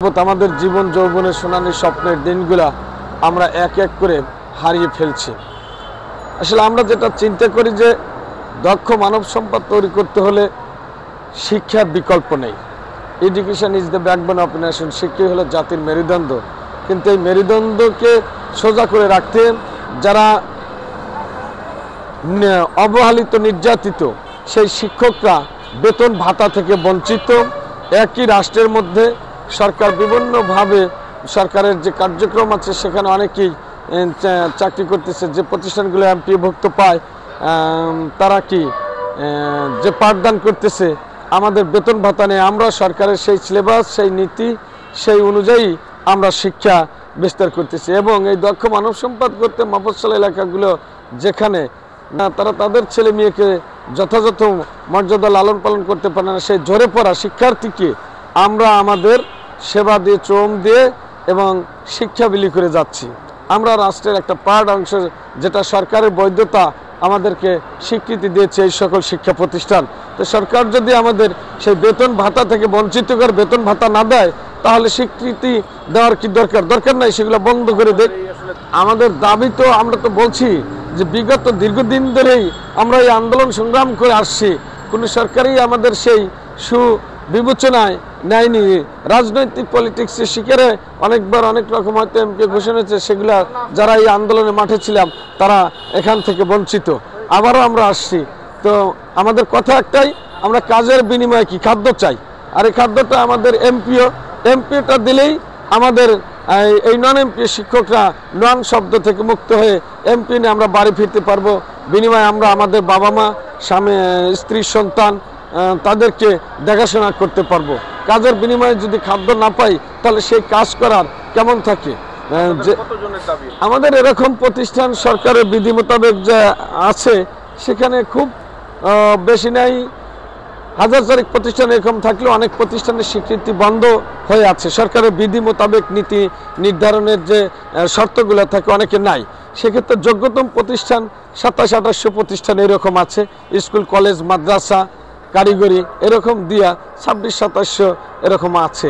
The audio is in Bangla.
আমাদের জীবন যৌবনের সোনালী স্বপ্নের দিনগুলা আমরা এক এক করে হারিয়ে ফেলছি। আসলে আমরা যেটা চিন্তা করি যে দক্ষ মানব সম্পদ তৈরি করতে হলে শিক্ষার বিকল্প নেই। Education is the backbone of nation. শিক্ষাই হলো জাতির মেরুদণ্ড। কিন্তু এই মেরুদণ্ডকে সোজা করে রাখতে যারা অবহেলিত নির্যাতিত সেই শিক্ষকরা বেতন ভাতা থেকে বঞ্চিত। একই রাষ্ট্রের মধ্যে সরকার বিভিন্নভাবে সরকারের যে কার্যক্রম আছে সেখানে অনেকেই চাকরি করতেছে। যে প্রতিষ্ঠানগুলো এমপিওভুক্ত পায় তারা কি যে পাঠদান করতেছে আমাদের বেতন ভাতা নেই। আমরা সরকারের সেই সিলেবাস সেই নীতি সেই অনুযায়ী আমরা শিক্ষা বিস্তার করতেছি এবং এই দক্ষ মানব সম্পদ করতে মফস্বল এলাকাগুলো যেখানে তারা তাদের ছেলে মেয়েকে যথাযথ মর্যাদা লালন পালন করতে পারে না, সেই ঝরে পড়া শিক্ষার্থীকে আমরা আমাদের সেবা দিয়ে চোম দিয়ে এবং শিক্ষা বিলি করে যাচ্ছি। আমরা রাষ্ট্রের একটা পার্ট অংশ যেটা সরকারের বৈধতা আমাদেরকে স্বীকৃতি দিয়েছে এই সকল শিক্ষা প্রতিষ্ঠান। তো সরকার যদি আমাদের সেই বেতন ভাতা থেকে বঞ্চিত করে বেতন ভাতা না দেয় তাহলে স্বীকৃতি দেওয়ার কি দরকার নাই, সেগুলো বন্ধ করে দেয়। আমাদের দাবি তো আমরা তো বলছি যে বিগত দীর্ঘদিন ধরেই আমরা এই আন্দোলন সংগ্রাম করে আসছি, কোনো সরকারই আমাদের সেই সুবিবেচনায় নেয়নি। রাজনৈতিক পলিটিক্সের শিকারে অনেকবার অনেক রকম হয়তো এমপি ঘোষণা হয়েছে, সেগুলা যারা এই আন্দোলনে মাঠে ছিলাম তারা এখান থেকে বঞ্চিত। আবারও আমরা আসছি। তো আমাদের কথা একটাই, আমরা কাজের বিনিময়ে কি খাদ্য চাই, আর এই খাদ্যটা আমাদের এমপিওটা দিলেই আমাদের এই নন এমপি শিক্ষকরা নন শব্দ থেকে মুক্ত হয়ে এমপি নিয়ে আমরা বাড়ি ফিরতে পারবো। বিনিময়ে আমরা আমাদের বাবা মা স্বামী স্ত্রী সন্তান তাদেরকে দেখাশোনা করতে পারবো। কাজের বিনিময়ে যদি খাদ্য না পাই তাহলে সেই কাজ করার কেমন থাকে। আমাদের এরকম প্রতিষ্ঠান সরকারের বিধি মোতাবেক যে আছে সেখানে খুব বেশি নাই, হাজার চারেক প্রতিষ্ঠান এরকম থাকলেও অনেক প্রতিষ্ঠানের স্বীকৃতি বন্ধ হয়ে আছে। সরকারের বিধি মোতাবেক নীতি নির্ধারণের যে শর্তগুলো থাকে অনেকে নাই। সেক্ষেত্রে যোগ্যতম প্রতিষ্ঠান 2700-2800 প্রতিষ্ঠান এরকম আছে, স্কুল কলেজ মাদ্রাসা কারিগরি এরকম দিয়া 2600-2700 এরকম আছে।